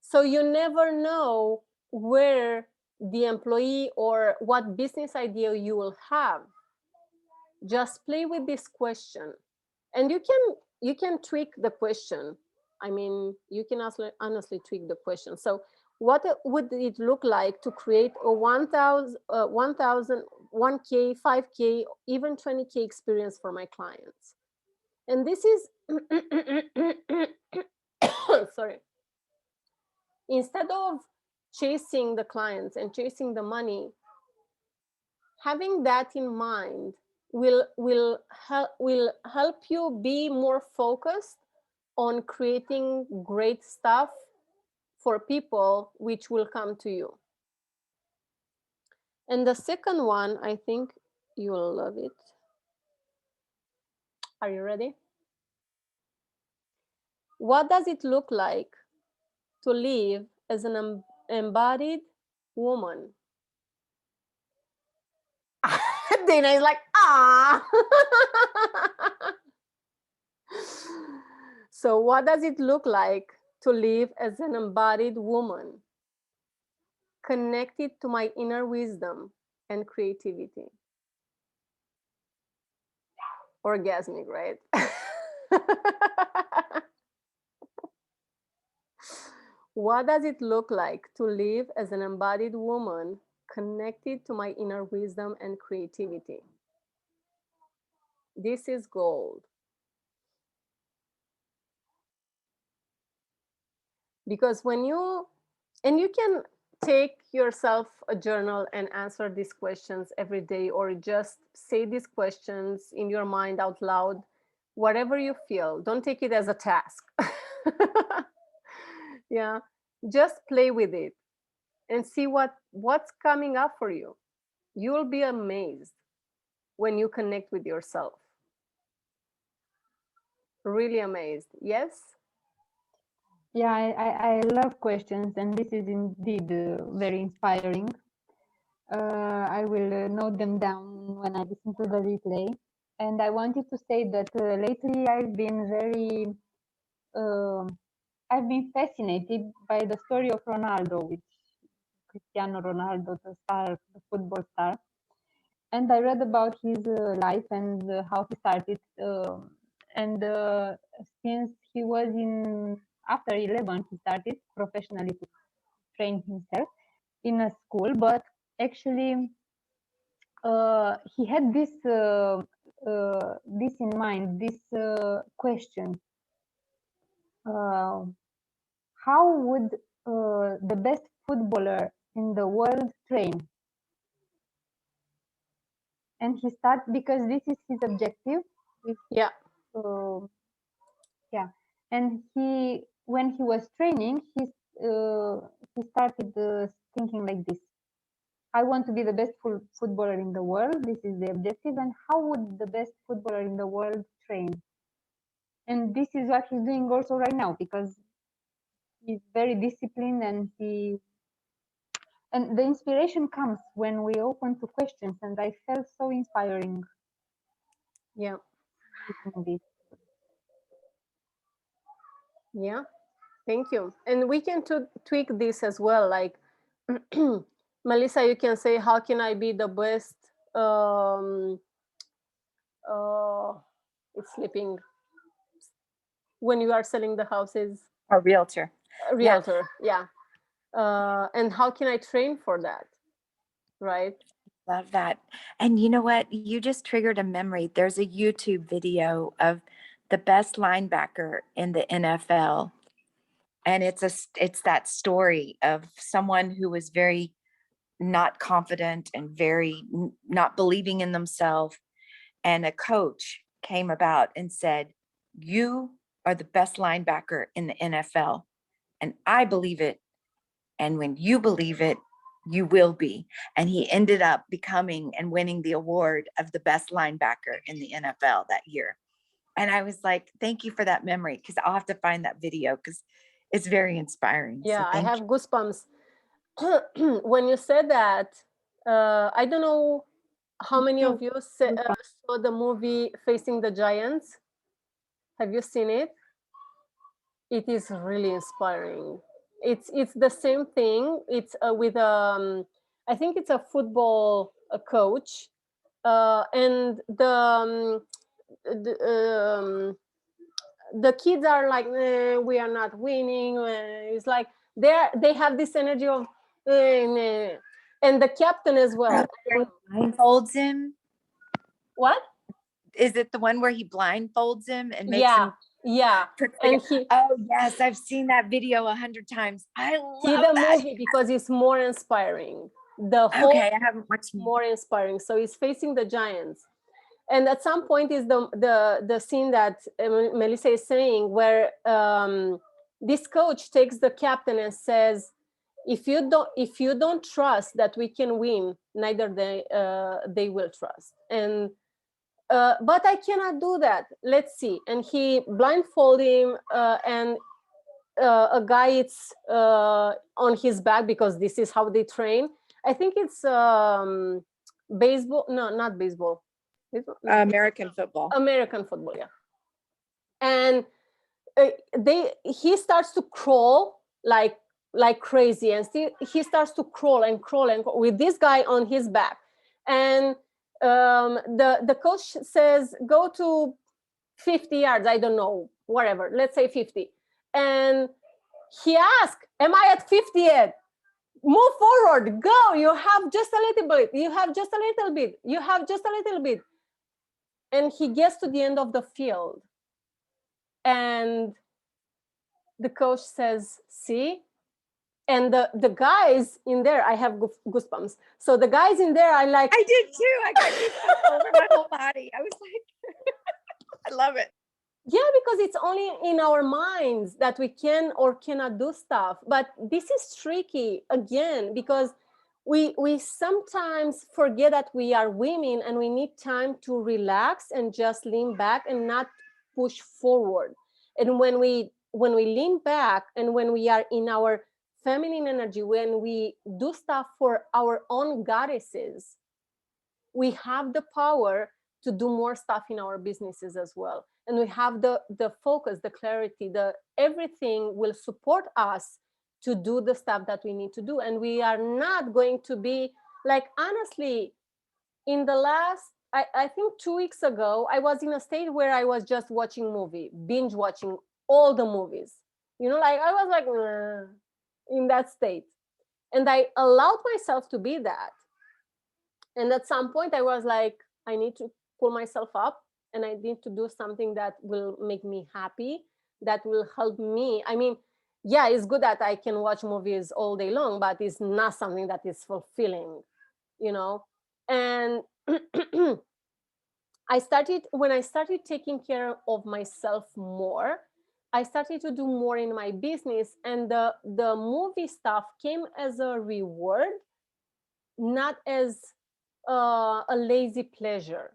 So you never know where the employee or what business idea you will have. Just play with this question. And you can tweak the question. I mean, you can honestly tweak the question. So what would it look like to create a 1,000, 1K, 5K, even 20K experience for my clients? And this is, sorry, instead of chasing the clients and chasing the money, having that in mind will help you be more focused on creating great stuff for people which will come to you. And the second one, I think you will love it. Are you ready? What does it look like to live as an embodied woman? Dana is like, ah. So what does it look like to live as an embodied woman, connected to my inner wisdom and creativity? Orgasmic, right? What does it look like to live as an embodied woman, connected to my inner wisdom and creativity? This is gold. Because when you can take yourself a journal and answer these questions every day, or just say these questions in your mind out loud, whatever you feel. Don't take it as a task. Yeah, just play with it and see what's coming up for you. You will be amazed when you connect with yourself. Really amazed. Yes? Yeah, I love questions, and this is indeed very inspiring. I will note them down when I listen to the replay. And I wanted to say that lately I've been fascinated by the story of Ronaldo, which Cristiano Ronaldo, the football star. And I read about his life and how he started. And since he was after 11, he started professionally to train himself in a school. But actually, he had this in mind, this question: how would the best footballer in the world train? And he started, because this is his objective. Yeah. Yeah. And when he was training, he started thinking like this: I want to be the best footballer in the world. This is the objective. And how would the best footballer in the world train? And this is what he's doing also right now, because he's very disciplined, and the inspiration comes when we open to questions. And I felt so inspiring. Yeah. Yeah. Thank you. And we can tweak this as well. Like, Melissa, you can say, how can I be the best? It's slipping. When you are selling the houses. A realtor. A realtor, yeah. And how can I train for that? Right? Love that. And you know what? You just triggered a memory. There's a YouTube video of the best linebacker in the NFL. And it's that story of someone who was very not confident and very not believing in themselves. And a coach came about and said, you are the best linebacker in the NFL. And I believe it. And when you believe it, you will be. And he ended up becoming and winning the award of the best linebacker in the NFL that year. And I was like, thank you for that memory, because I'll have to find that video because it's very inspiring. So Yeah, I thank have you. goosebumps. When you said that, I don't know how many of you saw the movie Facing the Giants. Have you seen it? It is really inspiring. It's the same thing. It's with I think it's a football coach, and the kids are like, we are not winning. It's like they have this energy of, and the captain as well. Blindfolds him. What? Is it the one where he blindfolds him and makes Yeah, him? yeah. puts the- And he Oh yes, I've seen that video 100 times. I see love the that. movie because it's more inspiring. The whole Okay, I haven't watched. more inspiring. So he's facing the giants, and at some point is the scene that Melissa is saying, where this coach takes the captain and says, if you don't trust that we can win, neither they will trust. And but I cannot do that. Let's see. And he blindfold him, and a guy it's on his back, because this is how they train. I think it's baseball. No, not baseball. Baseball? No. American football. American football, yeah. And he starts to crawl like crazy, and he starts to crawl and crawl and crawl with this guy on his back. And the coach says, go to 50 yards, I don't know, whatever, let's say 50. And he asked, am I at 50 yet? Move forward, go, you have just a little bit, you have just a little bit, you have just a little bit. And he gets to the end of the field, and the coach says, see? And the guys in there, I have goosebumps. So the guys in there, I like. I did too. I got goosebumps over my whole body. I was like, I love it. Yeah, because it's only in our minds that we can or cannot do stuff. But this is tricky again, because we sometimes forget that we are women and we need time to relax and just lean back and not push forward. And when we lean back and when we are in our feminine energy, when we do stuff for our own goddesses, we have the power to do more stuff in our businesses as well. And we have the focus, the clarity, everything will support us to do the stuff that we need to do. And we are not going to be like, honestly, in the last, I think 2 weeks ago, I was in a state where I was just watching binge watching all the movies. Like I was like, in that state. And I allowed myself to be that. And at some point I was like, I need to pull myself up and I need to do something that will make me happy, that will help me. I mean, yeah, it's good that I can watch movies all day long, but it's not something that is fulfilling, And when I started taking care of myself more, I started to do more in my business, and the movie stuff came as a reward, not as a lazy pleasure,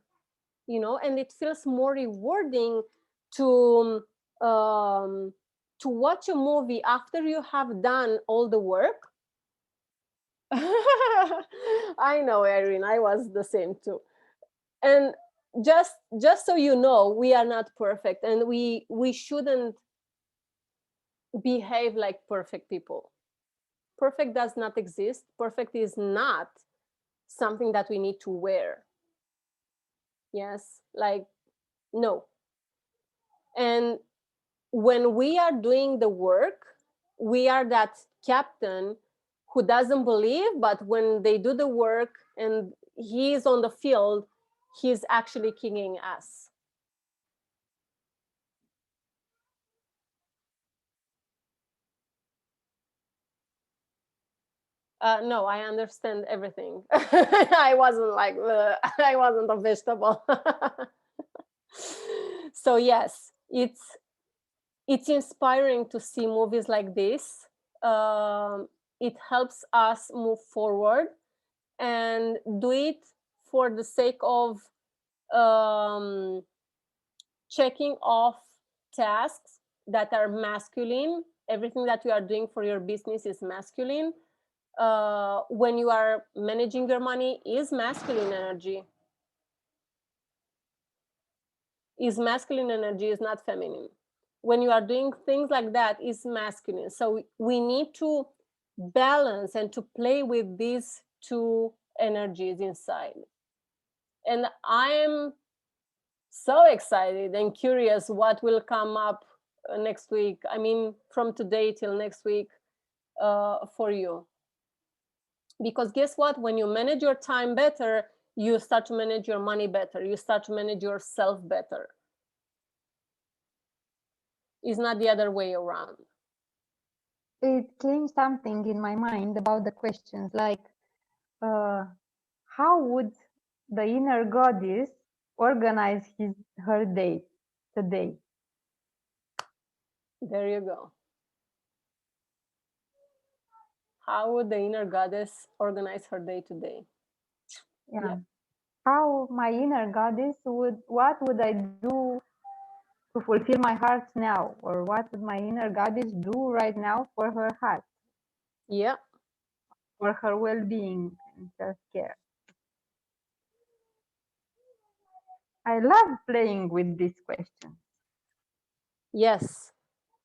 and it feels more rewarding to watch a movie after you have done all the work. I know, Erin, I was the same too. And just so you know, we are not perfect, and we shouldn't behave like perfect people. Perfect does not exist. Perfect is not something that we need to wear. Yes, like, no. And when we are doing the work, we are that captain who doesn't believe, but when they do the work and he's on the field, he's actually kicking ass. No, I understand everything. I wasn't like, I wasn't a vegetable. So yes, it's inspiring to see movies like this. It helps us move forward and do it for the sake of checking off tasks that are masculine. Everything that you are doing for your business is masculine. When you are managing your money is masculine energy. Is masculine energy, is not feminine. When you are doing things like that, is masculine. So we need to balance and to play with these two energies inside. And I am so excited and curious what will come up next week. I mean, from today till next week for you. Because guess what? When you manage your time better, you start to manage your money better. You start to manage yourself better. It's not the other way around. It came something in my mind about the questions like, how would the inner goddess organize her day today? There you go. How would the inner goddess organize her day today? Yeah. Yeah. How my inner goddess what would I do to fulfill my heart now? Or what would my inner goddess do right now for her heart, Yeah. for her well-being and self-care? I love playing with these questions. Yes.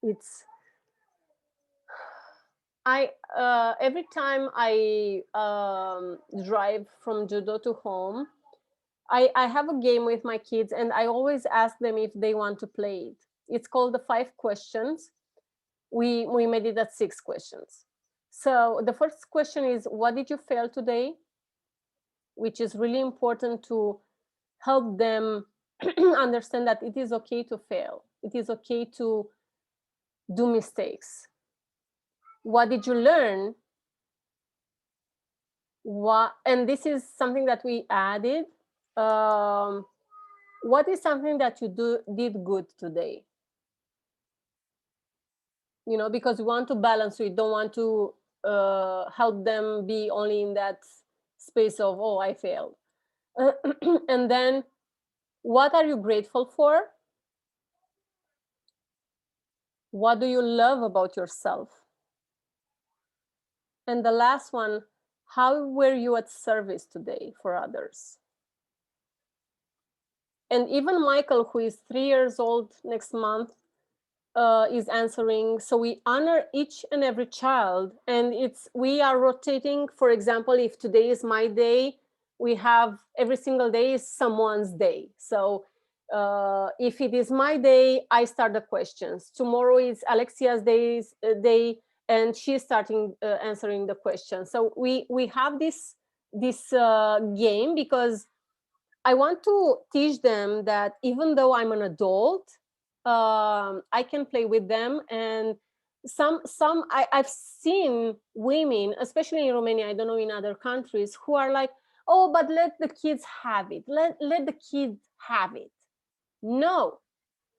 It's every time I drive from judo to home, I have a game with my kids and I always ask them if they want to play it. It's called the 5 questions. We made it at 6 questions. So the first question is, what did you fail today? Which is really important to help them understand that it is okay to fail. It is okay to do mistakes. What did you learn? And this is something that we added. What is something that you did good today? You know, because we want to balance. We don't want to help them be only in that space of, oh, I failed. And then, what are you grateful for? What do you love about yourself? And the last one, how were you at service today for others? And even Michael, who is 3 years old next month, is answering. So we honor each and every child, and we are rotating. For example, if today is my day, we have every single day is someone's day. So if it is my day, I start the questions. Tomorrow is Alexia's day, and she's starting answering the questions. So we have this game because I want to teach them that even though I'm an adult, I can play with them. And I've seen women, especially in Romania, I don't know in other countries, who are like, oh, but let the kids have it. Let the kid have it. No,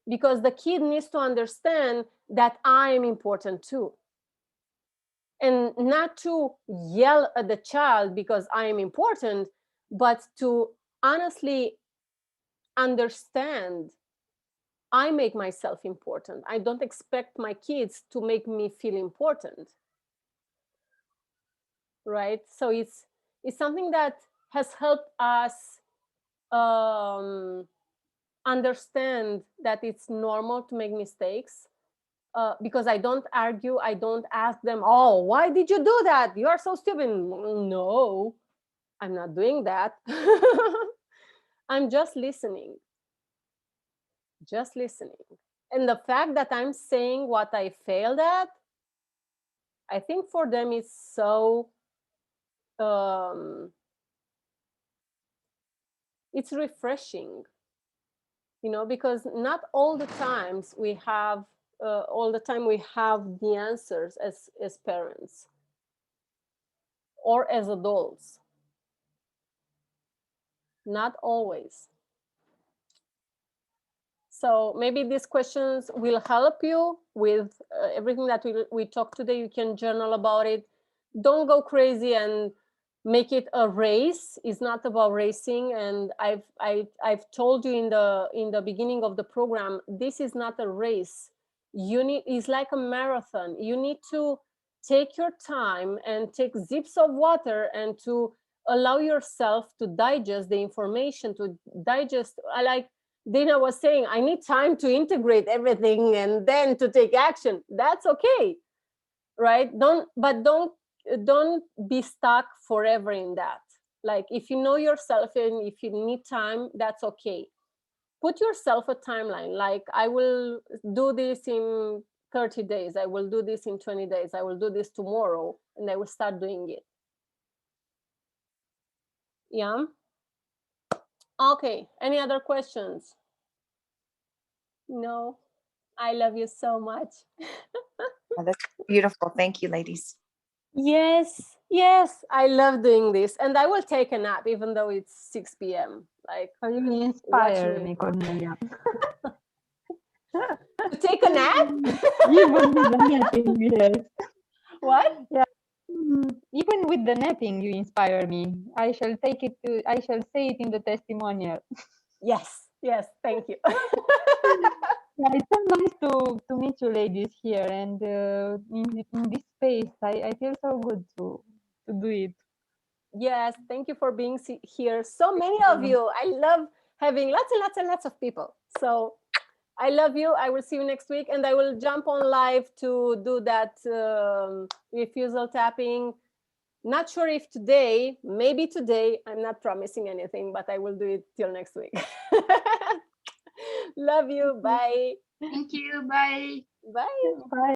because the kid needs to understand that I am important too. And not to yell at the child because I am important, but to honestly understand I make myself important. I don't expect my kids to make me feel important. Right? So it's something that has helped us understand that it's normal to make mistakes. Because I don't argue, I don't ask them, oh, why did you do that? You are so stupid. No, I'm not doing that. I'm just listening. Just listening. And the fact that I'm saying what I failed at, I think for them it's so it's refreshing, you know, because not all the times we have the answers as parents. or as adults? Not always. So maybe these questions will help you with everything that we talked today. You can journal about it. Don't go crazy and make it a race. It's not about racing. And I've told you in the beginning of the program, this is not a race. It's like a marathon. You need to take your time and take sips of water and to allow yourself to digest the information, to digest, like Dina was saying, I need time to integrate everything and then to take action. That's okay, right? Don't be stuck forever in that. Like if you know yourself and if you need time, that's okay. Put yourself a timeline. Like I will do this in 30 days. I will do this in 20 days. I will do this tomorrow, and I will start doing it. Yeah. Okay. Any other questions? No. I love you so much. Oh, that's beautiful. Thank you, ladies. Yes, yes, I love doing this, and I will take a nap even though it's 6 p.m. Like You inspire watching me, it. Cornelia. To take a nap? Even with the napping, yes. What? Even with the napping, you inspire me. I shall take it to. I shall say it in the testimonial. Yes, yes. Thank you. Yeah, it's so nice to meet you ladies here, and in this space, I feel so good to do it. Yes, thank you for being here. So many of you. I love having lots and lots and lots of people. So I love you. I will see you next week, and I will jump on live to do that refusal tapping. Not sure if today, maybe today. I'm not promising anything, but I will do it till next week. Love you. Bye. Thank you. Bye. Bye. Bye.